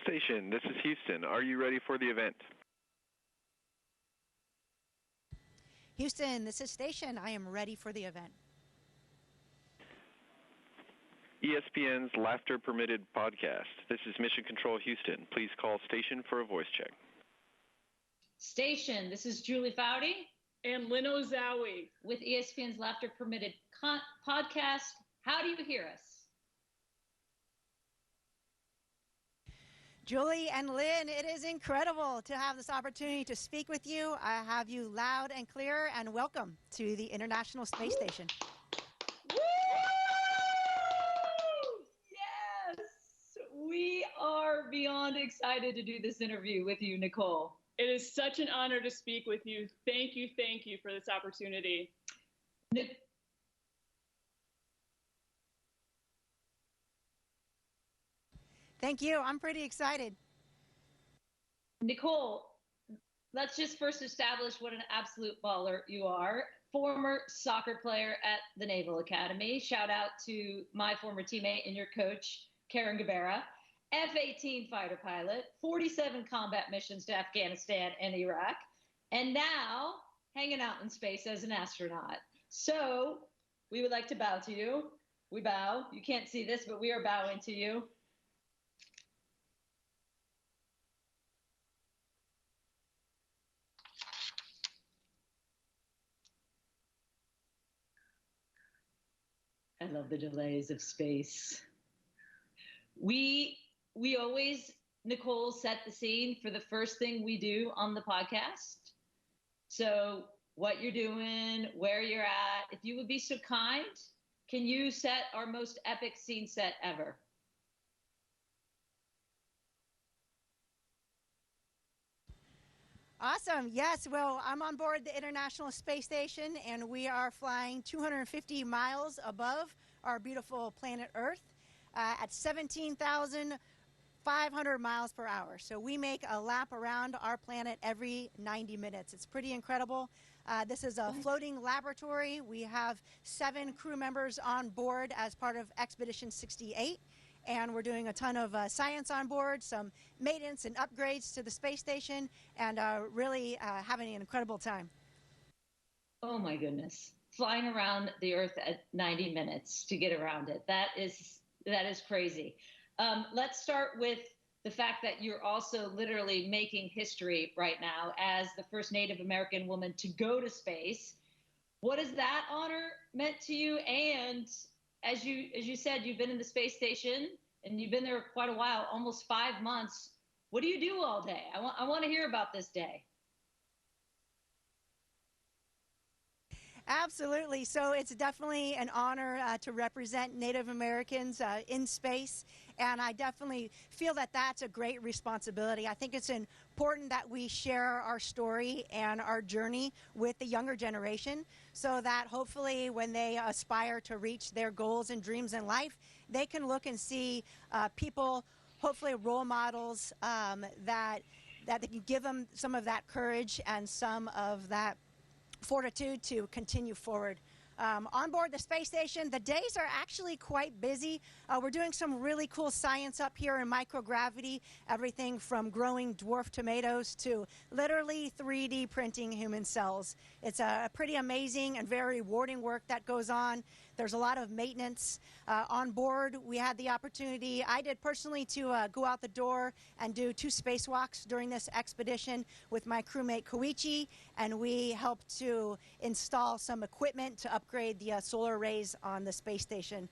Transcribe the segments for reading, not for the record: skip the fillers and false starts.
Station, this is Houston. Are you ready for the event? Houston, this is Station. I am ready for the event. ESPN's Laughter Permitted podcast. This is Mission Control Houston. Please call Station for a voice check. Station, this is Julie Foudy. And Lynn Ozawi. With ESPN's Laughter Permitted podcast. How do you hear us? Julie and Lynn, it is incredible to have this opportunity to speak with you. I have you loud and clear, and welcome to the International Space Station. Woo! Yes! We are beyond excited to do this interview with you, Nicole. It is such an honor to speak with you. Thank you for this opportunity. Thank you. I'm pretty excited. Nicole, let's just first establish what an absolute baller you are. Former soccer player at the Naval Academy. Shout out to my former teammate and your coach, Karen Guevara. F-18 fighter pilot, 47 combat missions to Afghanistan and Iraq, and now hanging out in space as an astronaut. So we would like to bow to you. We bow. You can't see this, but we are bowing to you. I love the delays of space. We always, Nicole, set the scene for the first thing we do on the podcast. So what you're doing, where you're at, if you would be so kind, can you set our most epic scene set ever? Awesome. Yes. Well, I'm on board the International Space Station, and we are flying 250 miles above our beautiful planet Earth at 17,500 miles per hour. So we make a lap around our planet every 90 minutes. It's pretty incredible. This is a floating laboratory. We have 7 crew members on board as part of Expedition 68. And we're doing a ton of science on board, some maintenance and upgrades to the space station, and really having an incredible time. Oh my goodness. Flying around the Earth at 90 minutes to get around it. That is crazy. Let's start with the fact that you're also literally making history right now as the first Native American woman to go to space. What has that honor meant to you? And as you said, you've been in the space station and you've been there quite a while, almost 5 months. What do you do all day? I want to hear about this day. Absolutely. So it's definitely an honor to represent Native Americans in space. And I definitely feel that that's a great responsibility. I think it's important that we share our story and our journey with the younger generation so that hopefully when they aspire to reach their goals and dreams in life, they can look and see people, hopefully role models that they can give them some of that courage and some of that fortitude to continue forward. On board the space station, the days are actually quite busy. We're doing some really cool science up here in microgravity, everything from growing dwarf tomatoes to literally 3D printing human cells. It's a pretty amazing and very rewarding work that goes on. There's a lot of maintenance on board. We had the opportunity, I did personally, to go out the door and do 2 spacewalks during this expedition with my crewmate Koichi, and we helped to install some equipment to upgrade the solar arrays on the space station.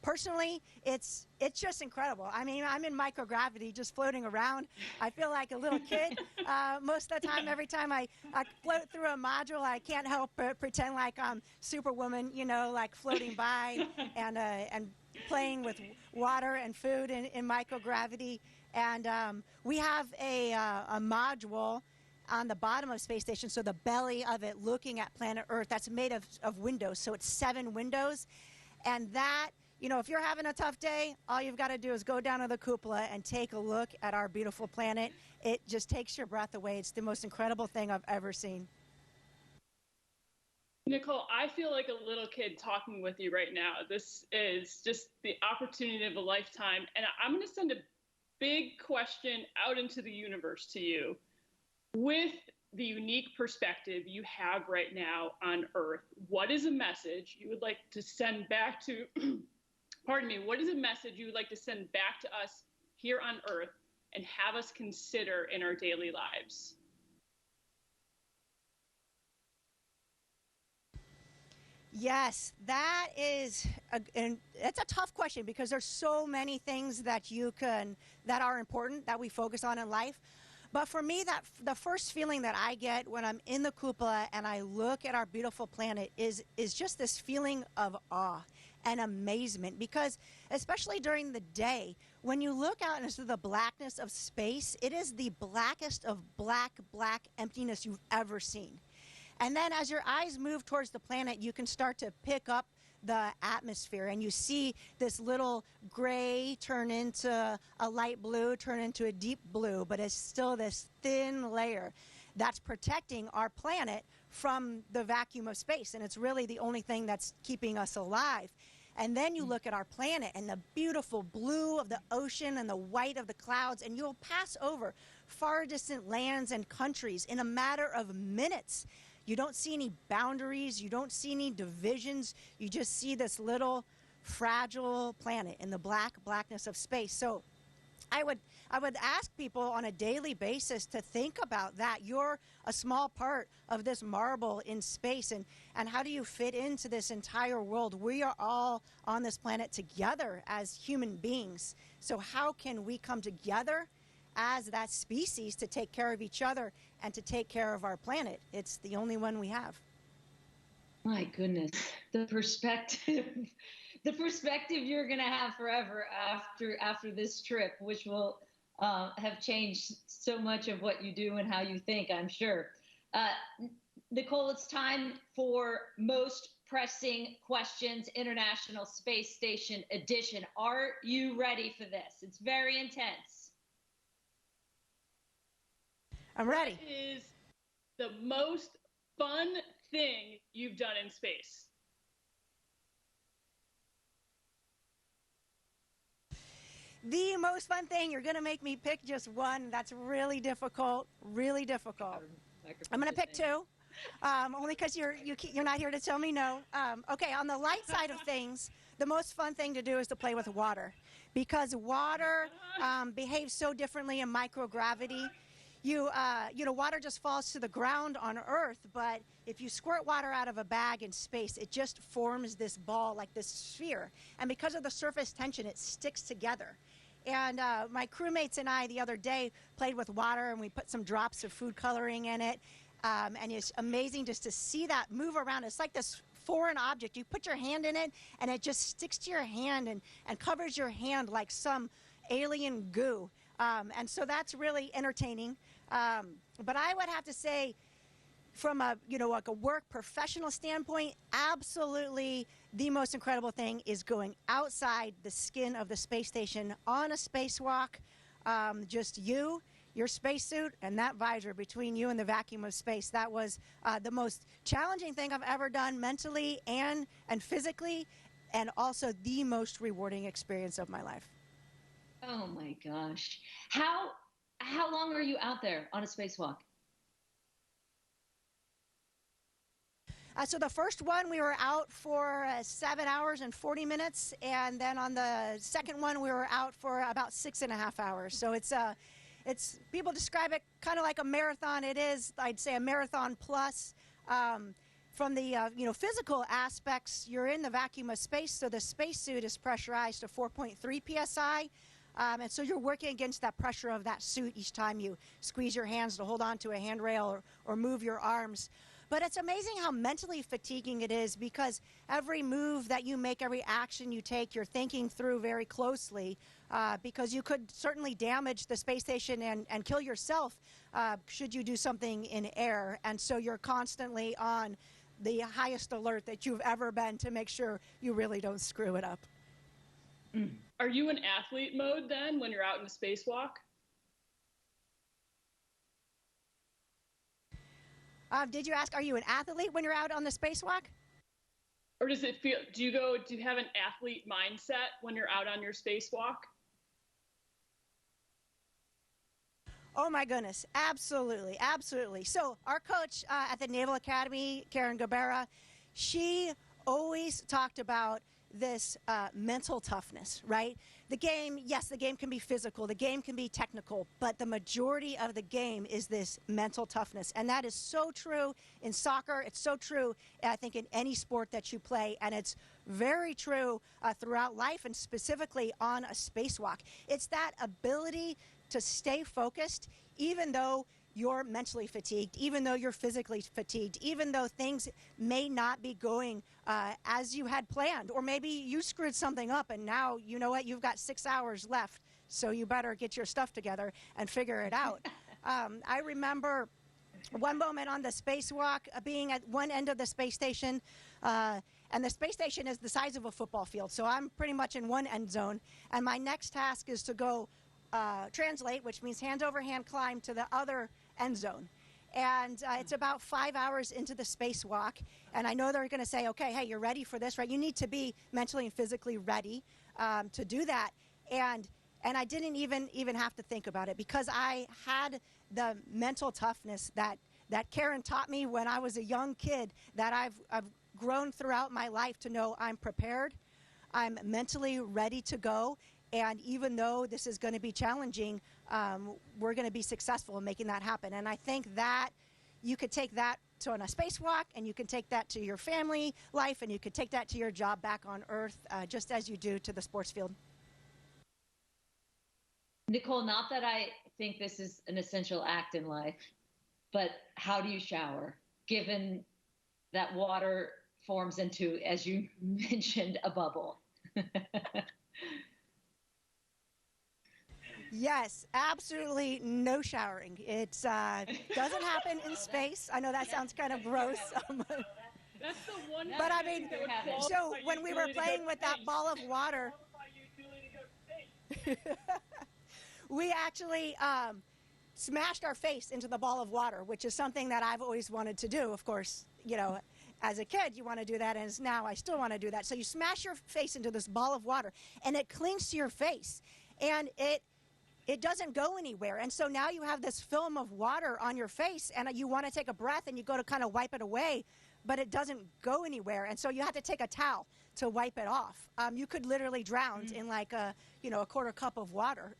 Personally, it's just incredible. I mean, I'm in microgravity just floating around. I feel like a little kid most of the time. Every time I float through a module, I can't help but pretend like I'm Superwoman, you know, like floating by and playing with water and food in microgravity. And we have a module on the bottom of the space station, so the belly of it looking at planet Earth, that's made of windows. So it's 7 windows. And that, you know, if you're having a tough day, all you've got to do is go down to the cupola and take a look at our beautiful planet. It just takes your breath away. It's the most incredible thing I've ever seen. Nicole, I feel like a little kid talking with you right now. This is just the opportunity of a lifetime. And I'm going to send a big question out into the universe to you. With the unique perspective you have right now on Earth, what is a message you would like to send back to, pardon me, what is a message you would like to send back to us here on Earth and have us consider in our daily lives? Yes, that is, and it's a tough question because there's so many things that that are important that we focus on in life. But for me, the first feeling that I get when I'm in the cupola and I look at our beautiful planet is just this feeling of awe and amazement, because especially during the day, when you look out into the blackness of space, it is the blackest of black emptiness you've ever seen. And then as your eyes move towards the planet, you can start to pick up the atmosphere, and you see this little gray turn into a light blue, turn into a deep blue, but it's still this thin layer that's protecting our planet from the vacuum of space. And it's really the only thing that's keeping us alive. And then you look at our planet and the beautiful blue of the ocean and the white of the clouds, and you'll pass over far distant lands and countries in a matter of minutes. You don't see any boundaries, you don't see any divisions, you just see this little fragile planet in the blackness of space. So I would ask people on a daily basis to think about that. You're a small part of this marble in space, and how do you fit into this entire world? We are all on this planet together as human beings. So how can we come together as that species to take care of each other and to take care of our planet? It's the only one we have. My goodness, the perspective you're going to have forever after this trip, which will have changed so much of what you do and how you think, I'm sure. Nicole, it's time for Most Pressing Questions, International Space Station Edition. Are you ready for this? It's very intense. I'm ready. What is the most fun thing you've done in space? The most fun thing, you're going to make me pick just one. That's really difficult, really difficult. I'm going to pick two, only because you're not here to tell me no. Okay, on the light side of things, the most fun thing to do is to play with water, because water behaves so differently in microgravity. Water just falls to the ground on Earth, but if you squirt water out of a bag in space, it just forms this ball, like this sphere. And because of the surface tension, it sticks together. And my crewmates and I the other day played with water, and we put some drops of food coloring in it. And it's amazing just to see that move around. It's like this foreign object. You put your hand in it, and it just sticks to your hand and covers your hand like some alien goo. And so that's really entertaining. But I would have to say, from a work professional standpoint, absolutely the most incredible thing is going outside the skin of the space station on a spacewalk. Just your spacesuit, and that visor between you and the vacuum of space. That was the most challenging thing I've ever done mentally and physically, and also the most rewarding experience of my life. Oh my gosh. How long are you out there on a spacewalk? So the first one, we were out for 7 hours and 40 minutes. And then on the second one, we were out for about 6.5 hours. So it's people describe it kind of like a marathon. It is, I'd say, a marathon plus. From the physical aspects, you're in the vacuum of space. So the spacesuit is pressurized to 4.3 psi. And so you're working against that pressure of that suit each time you squeeze your hands to hold on to a handrail or move your arms. But it's amazing how mentally fatiguing it is, because every move that you make, every action you take, you're thinking through very closely, because you could certainly damage the space station and kill yourself should you do something in air. And so you're constantly on the highest alert that you've ever been to make sure you really don't screw it up. Are you in athlete mode then when you're out in a spacewalk? Did you ask, are you an athlete when you're out on the spacewalk? Or does it feel, do you have an athlete mindset when you're out on your spacewalk? Oh my goodness, absolutely, absolutely. So our coach at the Naval Academy, Karen Gabera, she always talked about this mental toughness, right? The game, yes, the game can be physical, the game can be technical, but the majority of the game is this mental toughness. And that is so true in soccer. It's so true, I think, in any sport that you play. And it's very true throughout life, and specifically on a spacewalk. It's that ability to stay focused, even though you're mentally fatigued, even though you're physically fatigued, even though things may not be going as you had planned, or maybe you screwed something up and now, you know what, you've got 6 hours left, so you better get your stuff together and figure it out. I remember one moment on the spacewalk, being at one end of the space station, and the space station is the size of a football field, so I'm pretty much in one end zone, and my next task is to go translate, which means hand over hand climb to the other end zone. And it's about 5 hours into the spacewalk, and I know they're going to say, okay, hey, you're ready for this, right? You need to be mentally and physically ready to do that. And I didn't even have to think about it, because I had the mental toughness that Karen taught me when I was a young kid, that I've grown throughout my life to know I'm prepared, I'm mentally ready to go. And even though this is going to be challenging, we're going to be successful in making that happen. And I think that you could take that to on a spacewalk, and you can take that to your family life, and you could take that to your job back on Earth, just as you do to the sports field. Nicole, not that I think this is an essential act in life, but how do you shower, given that water forms into, as you mentioned, a bubble? Yes, absolutely no showering. It doesn't happen in space. I know that sounds kind of gross. That's the one. But I mean, so when we were playing with that ball of water, we actually smashed our face into the ball of water, which is something that I've always wanted to do. Of course, you know, as a kid, you want to do that, and as now I still want to do that. So you smash your face into this ball of water, and it clings to your face, and it doesn't go anywhere. And so now you have this film of water on your face, and you want to take a breath, and you go to kind of wipe it away, but it doesn't go anywhere. And so you have to take a towel to wipe it off. You could literally drown in like a quarter cup of water.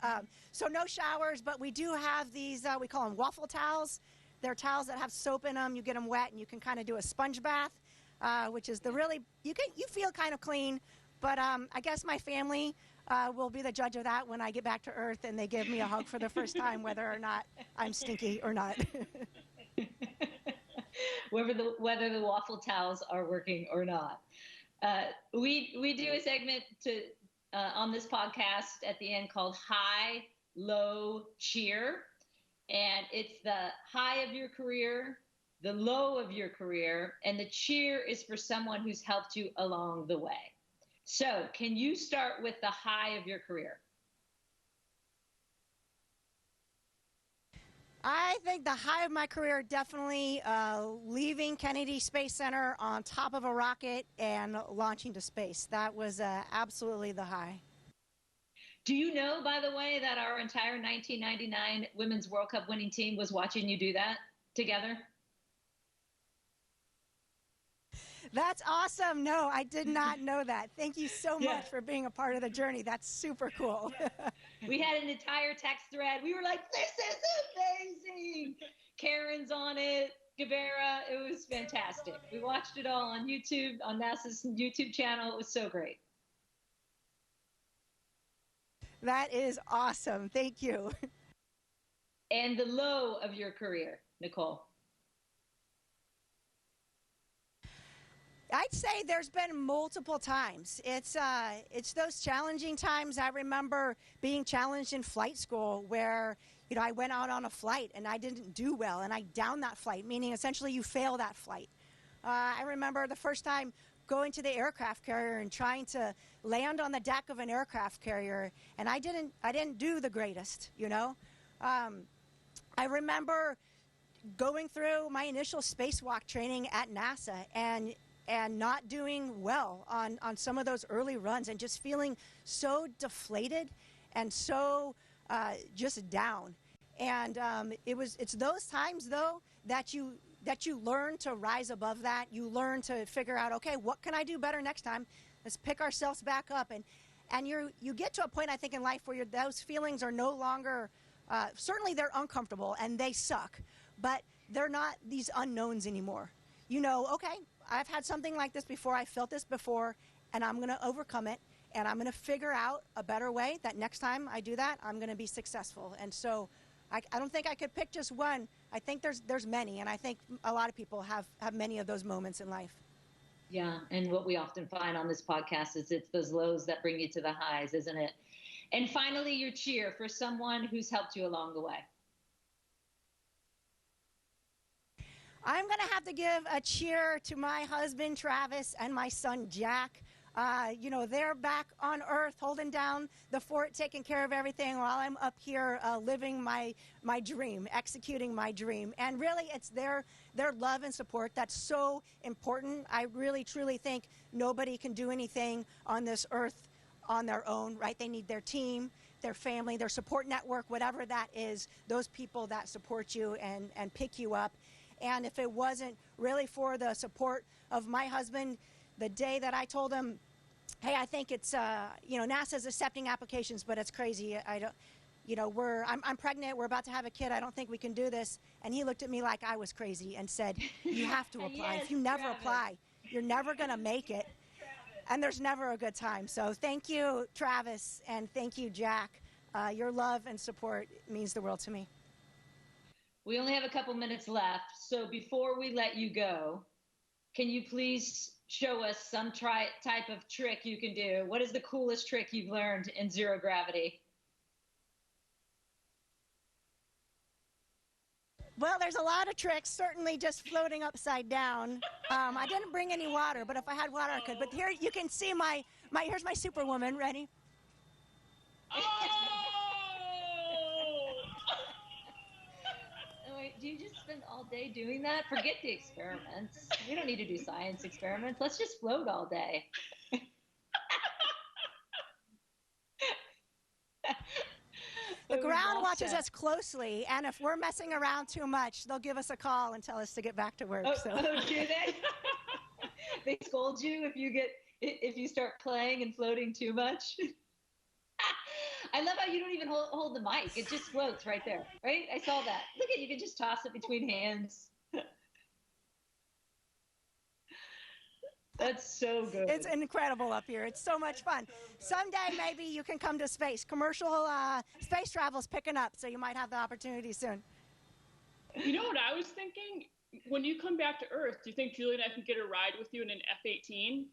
So no showers, but we do have these, we call them waffle towels. They're towels that have soap in them. You get them wet, and you can kind of do a sponge bath, which is you feel kind of clean, but I guess my family will be the judge of that when I get back to Earth and they give me a hug for the first time, whether or not I'm stinky or not. whether the waffle towels are working or not. We do a segment on this podcast at the end called High, Low, Cheer. And it's the high of your career, the low of your career, and the cheer is for someone who's helped you along the way. So can you start with the high of your career? I think the high of my career, definitely leaving Kennedy Space Center on top of a rocket and launching to space. That was absolutely the high. Do you know, by the way, that our entire 1999 Women's World Cup winning team was watching you do that together? That's awesome. No, I did not know that. Thank you so much for being a part of the journey. That's super cool. We had an entire text thread. We were like, this is amazing. Karen's on it. Gabera. It was fantastic. We watched it all on YouTube, on NASA's YouTube channel. It was so great. That is awesome. Thank you. And the low of your career, Nicole? I'd say there's been multiple times. It's those challenging times. I remember being challenged in flight school where, I went out on a flight and I didn't do well and I downed that flight, meaning essentially you fail that flight. I remember the first time going to the aircraft carrier and trying to land on the deck of an aircraft carrier, and I didn't do the greatest, I remember going through my initial spacewalk training at NASA and not doing well on some of those early runs and just feeling so deflated and so just down. And it's those times, though, that you learn to rise above that. You learn to figure out, okay, what can I do better next time? Let's pick ourselves back up. And you get to a point, I think, in life where those feelings are no longer, certainly they're uncomfortable and they suck, but they're not these unknowns anymore. You know, okay, I've had something like this before, I felt this before, and I'm going to overcome it, and I'm going to figure out a better way that next time I do that, I'm going to be successful. And so I don't think I could pick just one. I think there's many, and I think a lot of people have many of those moments in life. Yeah, and what we often find on this podcast is it's those lows that bring you to the highs, isn't it? And finally, your cheer for someone who's helped you along the way. I'm going to have to give a cheer to my husband, Travis, and my son, Jack. You know, they're back on Earth holding down the fort, taking care of everything while I'm up here living my dream, executing my dream. And really, it's their love and support that's so important. I really, truly think nobody can do anything on this Earth on their own, right? They need their team, their family, their support network, whatever that is, those people that support you and pick you up. And if it wasn't really for the support of my husband, the day that I told him, hey, I think it's, you know, NASA's accepting applications, but it's crazy. I don't, you know, I'm pregnant. We're about to have a kid. I don't think we can do this. And he looked at me like I was crazy and said, you have to apply. Yes, if you never Travis. apply, you're never going to make it. And there's never a good time. So thank you, Travis, and thank you, Jack. Your love and support means the world to me. We only have a couple minutes left. So before we let you go, can you please show us some type of trick you can do? What is the coolest trick you've learned in zero gravity? Well, there's a lot of tricks, certainly just floating upside down. I didn't bring any water, but if I had water, I could. But here you can see here's my Superwoman. Ready? Oh! Wait, do you just spend all day doing that? Forget the experiments. We don't need to do science experiments. Let's just float all day. The ground watches us closely, and if we're messing around too much, they'll give us a call and tell us to get back to work. Do they? They scold you if you start playing and floating too much. I love how you don't even hold the mic. It just floats right there, right? I saw that. Look at you can just toss it between hands. That's so good. It's incredible up here. It's so much fun. Someday maybe you can come to space. Commercial space travel's picking up, so you might have the opportunity soon. You know what I was thinking? When you come back to Earth, do you think Julie and I can get a ride with you in an F-18?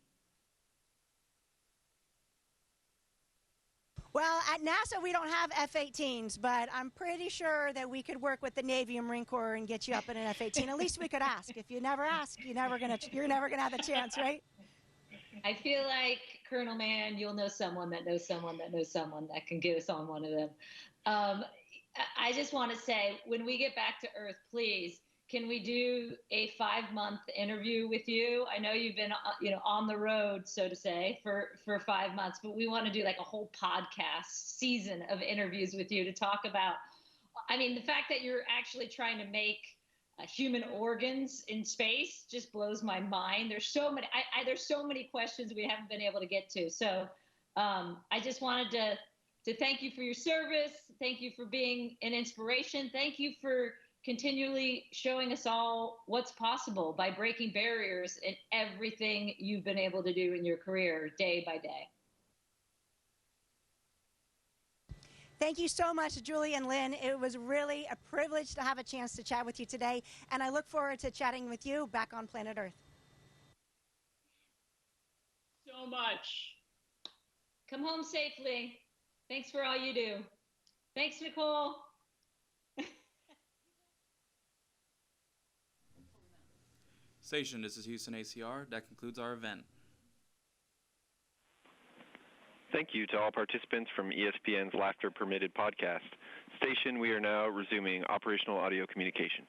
Well, at NASA we don't have F-18s, but I'm pretty sure that we could work with the Navy and Marine Corps and get you up in an F-18. At least we could ask. If you never ask, you're never gonna have the chance, right? I feel like, Colonel Mann, you'll know someone that knows someone that knows someone that can get us on one of them. I just want to say, when we get back to Earth, please, can we do a 5-month interview with you? I know you've been, on the road, so to say, for 5 months, but we want to do like a whole podcast season of interviews with you to talk about, the fact that you're actually trying to make human organs in space just blows my mind. There's so many, there's so many questions we haven't been able to get to. So I just wanted to thank you for your service. Thank you for being an inspiration. Thank you for continually showing us all what's possible by breaking barriers in everything you've been able to do in your career day by day. Thank you so much, Julie and Lynn. It was really a privilege to have a chance to chat with you today, and I look forward to chatting with you back on planet Earth. So much. Come home safely. Thanks for all you do. Thanks, Nicole. Station, this is Houston ACR. That concludes our event. Thank you to all participants from ESPN's Laughter Permitted podcast. Station, we are now resuming operational audio communications.